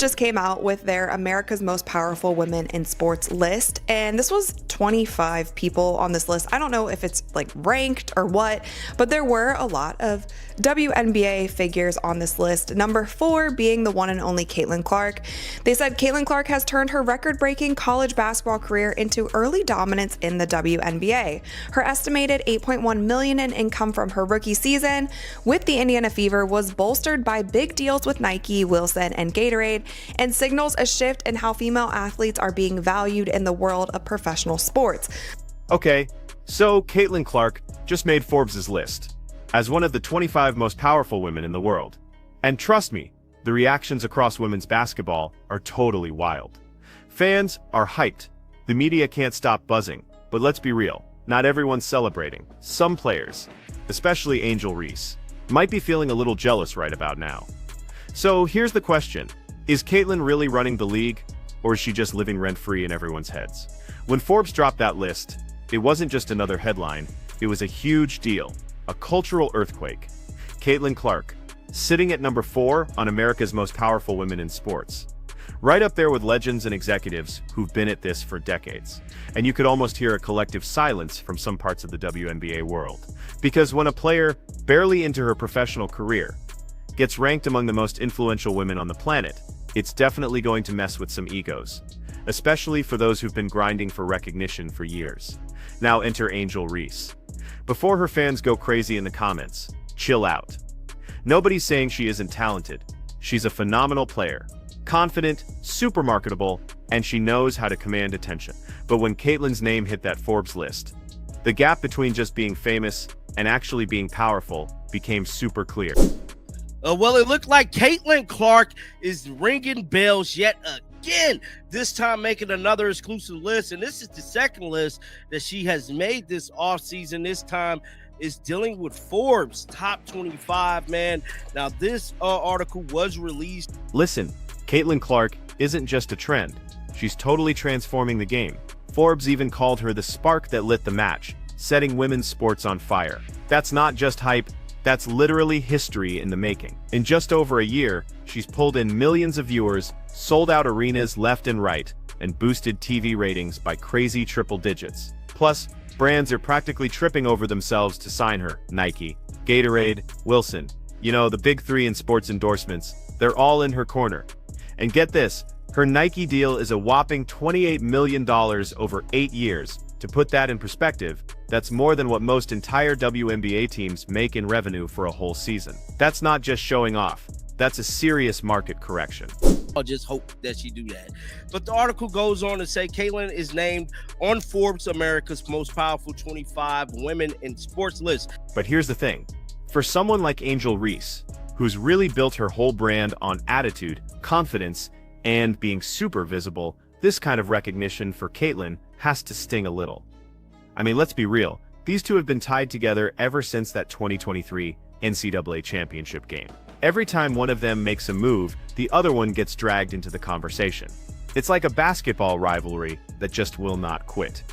just came out with their America's Most Powerful Women in Sports list, and this was 25 people on this list. I don't know if it's like ranked or what, but there were a lot of WNBA figures on this list. Number 4 being the one and only Caitlin Clark. They said Caitlin Clark has turned her record-breaking college basketball career into early dominance in the WNBA. Her estimated $8.1 million in income from her rookie season with the Indiana Fever was bolstered by big deals with Nike, Wilson, and Gatorade, and signals a shift in how female athletes are being valued in the world of professional sports. Okay, so Caitlin Clark just made Forbes' list as one of the 25 most powerful women in the world. And trust me, the reactions across women's basketball are totally wild. Fans are hyped. The media can't stop buzzing, but let's be real, not everyone's celebrating. Some players, especially Angel Reese, might be feeling a little jealous right about now. So here's the question. Is Caitlin really running the league, or is she just living rent-free in everyone's heads? When Forbes dropped that list, it wasn't just another headline, it was a huge deal, a cultural earthquake. Caitlin Clark, sitting at number 4 on America's Most Powerful Women in Sports. Right up there with legends and executives who've been at this for decades. And you could almost hear a collective silence from some parts of the WNBA world. Because when a player, barely into her professional career, gets ranked among the most influential women on the planet, it's definitely going to mess with some egos. Especially for those who've been grinding for recognition for years. Now enter Angel Reese. Before her fans go crazy in the comments, chill out. Nobody's saying she isn't talented. She's a phenomenal player. Confident, super marketable, and she knows how to command attention. But when Caitlin's name hit that Forbes list, the gap between just being famous and actually being powerful became super clear. Well, it looked like Caitlin Clark is ringing bells yet again, this time making another exclusive list. And this is the second list that she has made this offseason. This time is dealing with Forbes top 25, man. Now, this article was released. Listen, Caitlin Clark isn't just a trend. She's totally transforming the game. Forbes even called her the spark that lit the match, setting women's sports on fire. That's not just hype. That's literally history in the making. In just over a year, she's pulled in millions of viewers, sold out arenas left and right, and boosted TV ratings by crazy triple digits. Plus, brands are practically tripping over themselves to sign her. Nike, Gatorade, Wilson. You know, the big 3 in sports endorsements. They're all in her corner. And get this, her Nike deal is a whopping $28 million over 8 years. To put that in perspective, that's more than what most entire WNBA teams make in revenue for a whole season. That's not just showing off. That's a serious market correction. I'll just hope that she do that. But the article goes on to say Caitlin is named on Forbes America's Most Powerful 25 Women in Sports list. But here's the thing. For someone like Angel Reese, who's really built her whole brand on attitude, confidence, and being super visible, this kind of recognition for Caitlin has to sting a little. I mean, let's be real. These two have been tied together ever since that 2023 NCAA championship game. Every time one of them makes a move, the other one gets dragged into the conversation. It's like a basketball rivalry that just will not quit.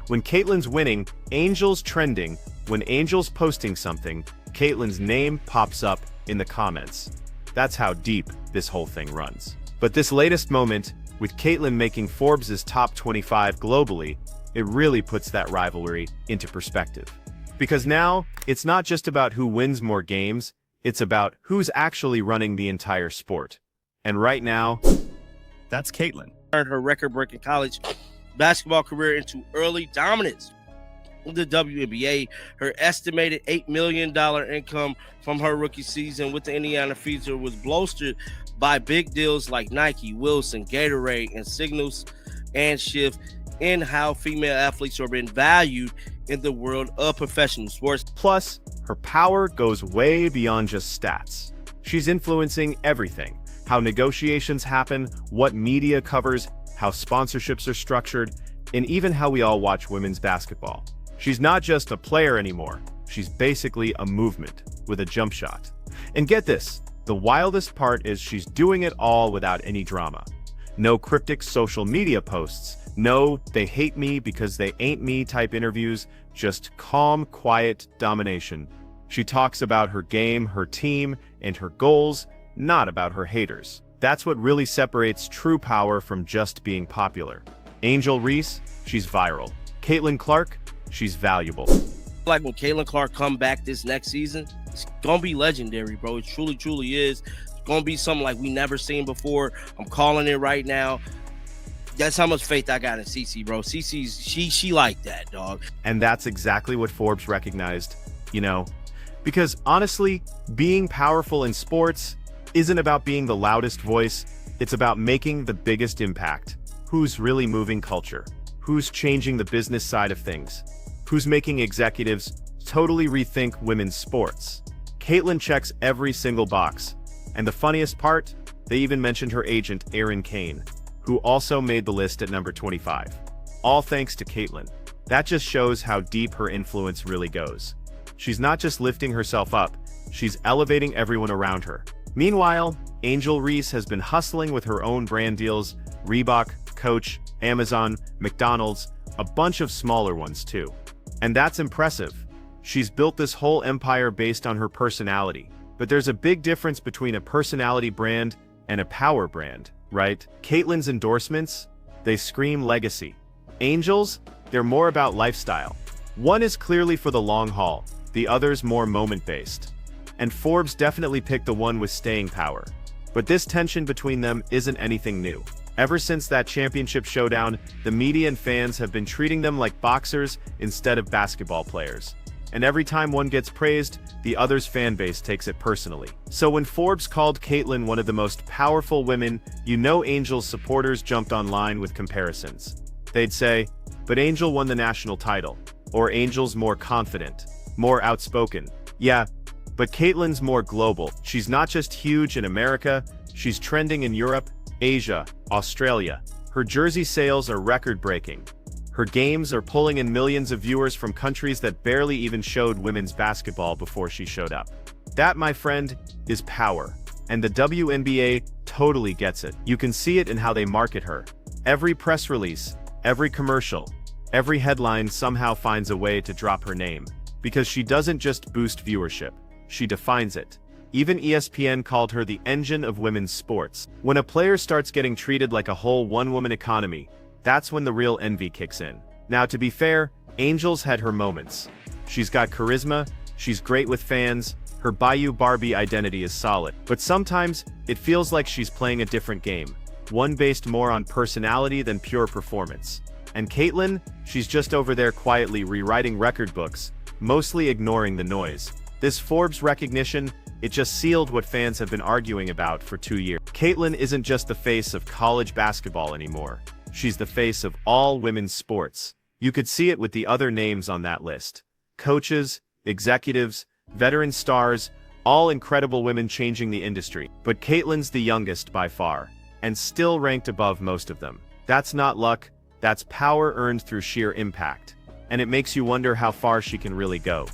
When Caitlin's winning, Angel's trending. When Angel's posting something, Caitlin's name pops up in the comments. That's how deep this whole thing runs. But this latest moment, with Caitlin making Forbes' top 25 globally, it really puts that rivalry into perspective. Because now, it's not just about who wins more games, it's about who's actually running the entire sport. And right now, that's Caitlin. Turned her record-breaking college basketball career into early dominance in the WNBA. Her estimated $8 million income from her rookie season with the Indiana Fever was bolstered by big deals like Nike, Wilson, Gatorade, and signals and shift in how female athletes are being valued in the world of professional sports. Plus, her power goes way beyond just stats. She's influencing everything. How negotiations happen, what media covers, how sponsorships are structured, and even how we all watch women's basketball. She's not just a player anymore. She's basically a movement with a jump shot. And get this, the wildest part is she's doing it all without any drama. No cryptic social media posts, no "they hate me because they ain't me" type interviews, just calm, quiet domination. She talks about her game, her team, and her goals, not about her haters. That's what really separates true power from just being popular. Angel Reese, she's viral. Caitlin Clark, she's valuable. Like when Caitlin Clark come back this next season, it's gonna be legendary, bro. It truly, truly is. It's gonna be something like we never seen before. I'm calling it right now. That's how much faith I got in CC, bro. CC's she like that, dog. And that's exactly what Forbes recognized, because honestly, being powerful in sports isn't about being the loudest voice. It's about making the biggest impact. Who's really moving culture? Who's changing the business side of things? Who's making executives totally rethink women's sports? Caitlin checks every single box. And the funniest part, they even mentioned her agent, Erin Kane, who also made the list at number 25. All thanks to Caitlin. That just shows how deep her influence really goes. She's not just lifting herself up, she's elevating everyone around her. Meanwhile, Angel Reese has been hustling with her own brand deals, Reebok, Coach, Amazon, McDonald's, a bunch of smaller ones too. And that's impressive. She's built this whole empire based on her personality. But there's a big difference between a personality brand and a power brand, right? Caitlin's endorsements, they scream legacy. Angel's, they're more about lifestyle. One is clearly for the long haul, the other's more moment-based. And Forbes definitely picked the one with staying power. But this tension between them isn't anything new. Ever since that championship showdown, the media and fans have been treating them like boxers instead of basketball players. And every time one gets praised, the other's fan base takes it personally. So when Forbes called Caitlin one of the most powerful women, Angel's supporters jumped online with comparisons. They'd say, but Angel won the national title. Or Angel's more confident, more outspoken. Yeah, but Caitlin's more global. She's not just huge in America, she's trending in Europe, Asia, Australia. Her jersey sales are record-breaking. Her games are pulling in millions of viewers from countries that barely even showed women's basketball before she showed up. That, my friend, is power. And the WNBA totally gets it. You can see it in how they market her. Every press release, every commercial, every headline somehow finds a way to drop her name. Because she doesn't just boost viewership, she defines it. Even ESPN called her the engine of women's sports. When a player starts getting treated like a whole one-woman economy, that's when the real envy kicks in. Now, to be fair, Angel's had her moments. She's got charisma, she's great with fans, her Bayou Barbie identity is solid. But sometimes, it feels like she's playing a different game, one based more on personality than pure performance. And Caitlin, she's just over there quietly rewriting record books, mostly ignoring the noise. This Forbes recognition, it just sealed what fans have been arguing about for 2 years. Caitlin isn't just the face of college basketball anymore. She's the face of all women's sports. You could see it with the other names on that list. Coaches, executives, veteran stars, all incredible women changing the industry. But Caitlin's the youngest by far, and still ranked above most of them. That's not luck, that's power earned through sheer impact. And it makes you wonder how far she can really go.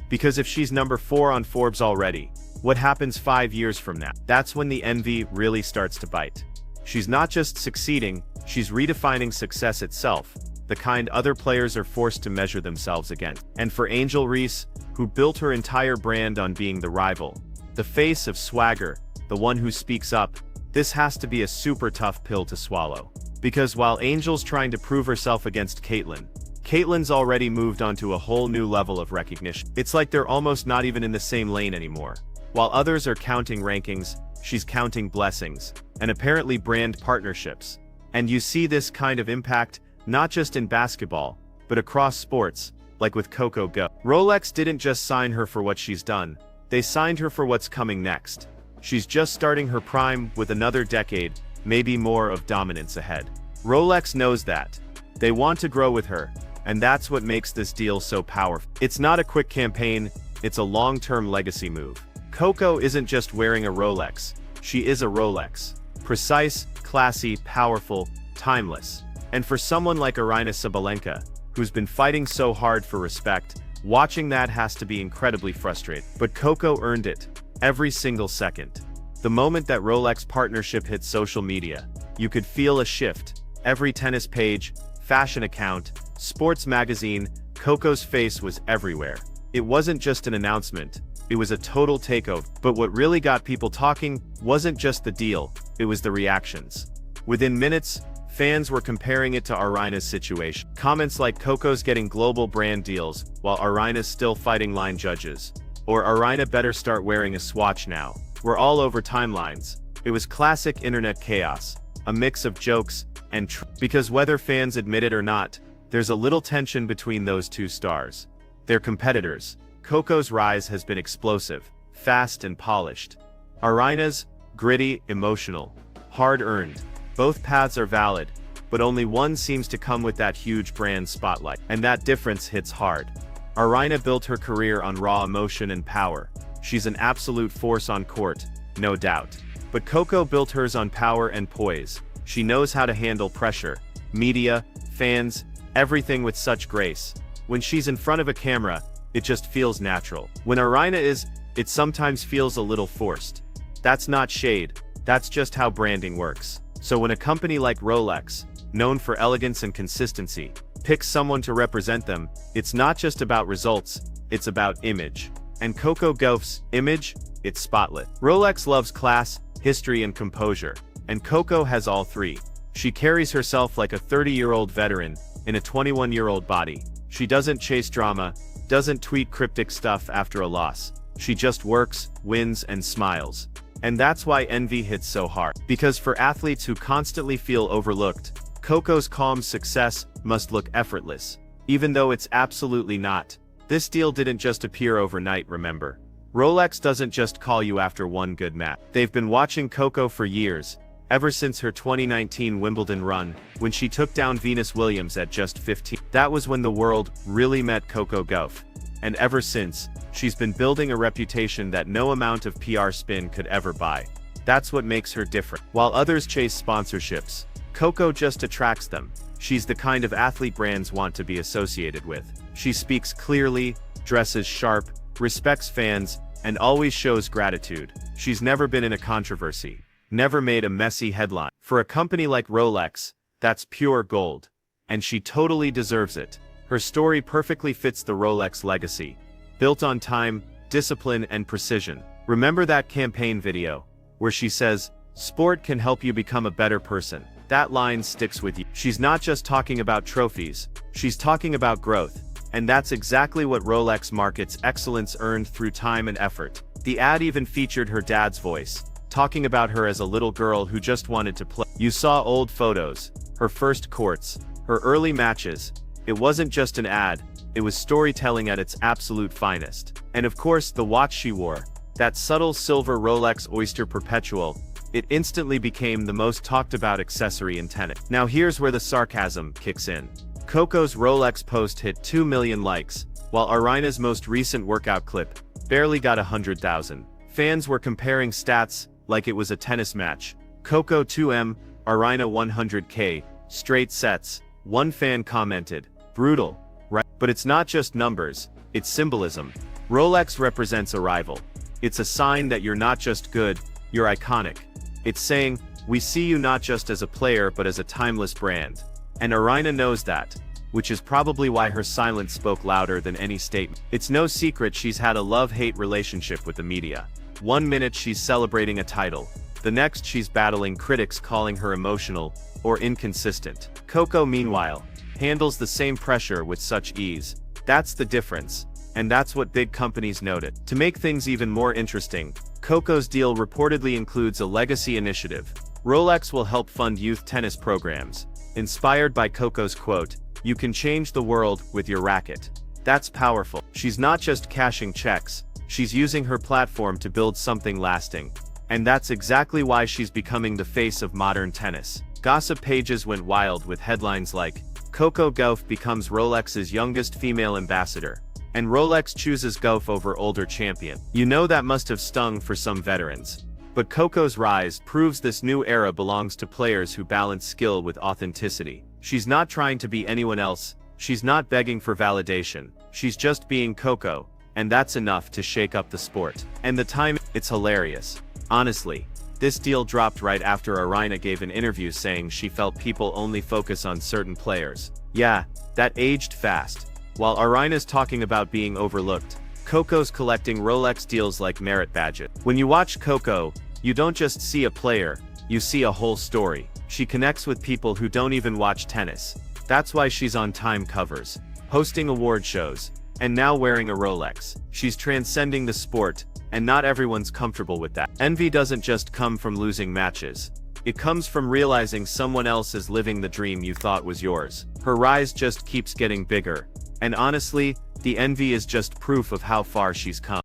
Because if she's number 4 on Forbes already, what happens 5 years from now? That's when the envy really starts to bite. She's not just succeeding, she's redefining success itself, the kind other players are forced to measure themselves against. And for Angel Reese, who built her entire brand on being the rival, the face of swagger, the one who speaks up, this has to be a super tough pill to swallow. Because while Angel's trying to prove herself against Caitlin's already moved onto a whole new level of recognition. It's like they're almost not even in the same lane anymore. While others are counting rankings, she's counting blessings, and apparently brand partnerships. And you see this kind of impact not just in basketball, but across sports, like with Coco Gauff. Rolex didn't just sign her for what she's done, they signed her for what's coming next. She's just starting her prime with another decade, maybe more of dominance ahead. Rolex knows that. They want to grow with her, and that's what makes this deal so powerful. It's not a quick campaign, it's a long-term legacy move. Coco isn't just wearing a Rolex, she is a Rolex. Precise, classy, powerful, timeless. And for someone like Aryna Sabalenka, who's been fighting so hard for respect, watching that has to be incredibly frustrating. But Coco earned it, every single second. The moment that Rolex partnership hit social media, you could feel a shift. Every tennis page, fashion account, sports magazine, Coco's face was everywhere. It wasn't just an announcement, it was a total takeover. But what really got people talking wasn't just the deal, it was the reactions. Within minutes, fans were comparing it to Arina's situation. Comments like Coco's getting global brand deals, while Arina's still fighting line judges. Or Arina better start wearing a swatch now. Were all over timelines. It was classic internet chaos, a mix of jokes and because whether fans admit it or not, there's a little tension between those two stars. They're competitors. Coco's rise has been explosive, fast and polished. Arina's, gritty, emotional, hard-earned. Both paths are valid, but only one seems to come with that huge brand spotlight. And that difference hits hard. Arina built her career on raw emotion and power. She's an absolute force on court, no doubt. But Coco built hers on power and poise. She knows how to handle pressure, media, fans, everything with such grace. When she's in front of a camera, it just feels natural. When Arina is, it sometimes feels a little forced. That's not shade, that's just how branding works. So when a company like Rolex, known for elegance and consistency, picks someone to represent them, it's not just about results, it's about image. And Coco Gauff's image, it's spotless. Rolex loves class, history and composure, and Coco has all three. She carries herself like a 30-year-old veteran in a 21-year-old body. She doesn't chase drama, doesn't tweet cryptic stuff after a loss. She just works, wins and smiles. And that's why envy hits so hard. Because for athletes who constantly feel overlooked, Coco's calm success must look effortless. Even though it's absolutely not. This deal didn't just appear overnight, remember. Rolex doesn't just call you after one good match. They've been watching Coco for years, ever since her 2019 Wimbledon run, when she took down Venus Williams at just 15. That was when the world really met Coco Gauff. And ever since, she's been building a reputation that no amount of PR spin could ever buy. That's what makes her different. While others chase sponsorships, Coco just attracts them. She's the kind of athlete brands want to be associated with. She speaks clearly, dresses sharp, respects fans, and always shows gratitude. She's never been in a controversy, never made a messy headline. For a company like Rolex, that's pure gold. And she totally deserves it. Her story perfectly fits the Rolex legacy. Built on time, discipline, and precision. Remember that campaign video, where she says, "Sport can help you become a better person." That line sticks with you. She's not just talking about trophies, she's talking about growth. And that's exactly what Rolex markets excellence earned through time and effort. The ad even featured her dad's voice, talking about her as a little girl who just wanted to play. You saw old photos, her first courts, her early matches. It wasn't just an ad, it was storytelling at its absolute finest. And of course, the watch she wore, that subtle silver Rolex Oyster Perpetual, it instantly became the most talked about accessory in tennis. Now here's where the sarcasm kicks in. Coco's Rolex post hit 2 million likes, while Arina's most recent workout clip barely got 100,000. Fans were comparing stats like it was a tennis match. Coco 2M, Arina 100K, straight sets. One fan commented, "Brutal, right?" But it's not just numbers, it's symbolism. Rolex represents a rival. It's a sign that you're not just good, you're iconic. It's saying, we see you not just as a player but as a timeless brand. And Arina knows that, which is probably why her silence spoke louder than any statement. It's no secret she's had a love-hate relationship with the media. One minute she's celebrating a title, the next she's battling critics calling her emotional or inconsistent. Coco, meanwhile, handles the same pressure with such ease. That's the difference, and that's what big companies noted. To make things even more interesting, Coco's deal reportedly includes a legacy initiative. Rolex will help fund youth tennis programs. Inspired by Coco's quote, "You can change the world with your racket." That's powerful. She's not just cashing checks, she's using her platform to build something lasting. And that's exactly why she's becoming the face of modern tennis. Gossip pages went wild with headlines like, "Coco Gauff becomes Rolex's youngest female ambassador," and "Rolex chooses Gauff over older champion." You know that must have stung for some veterans. But Coco's rise proves this new era belongs to players who balance skill with authenticity. She's not trying to be anyone else, she's not begging for validation, she's just being Coco, and that's enough to shake up the sport. And the time, it's hilarious. Honestly, this deal dropped right after Arina gave an interview saying she felt people only focus on certain players. Yeah, that aged fast. While Arina's talking about being overlooked, Coco's collecting Rolex deals like merit badges. When you watch Coco, you don't just see a player, You see a whole story. She connects with people who don't even watch tennis. That's why she's on Time covers, hosting award shows, and now wearing a Rolex. She's transcending the sport, and not everyone's comfortable with that. Envy doesn't just come from losing matches. It comes from realizing someone else is living the dream you thought was yours. Her rise just keeps getting bigger, and honestly, the envy is just proof of how far she's come.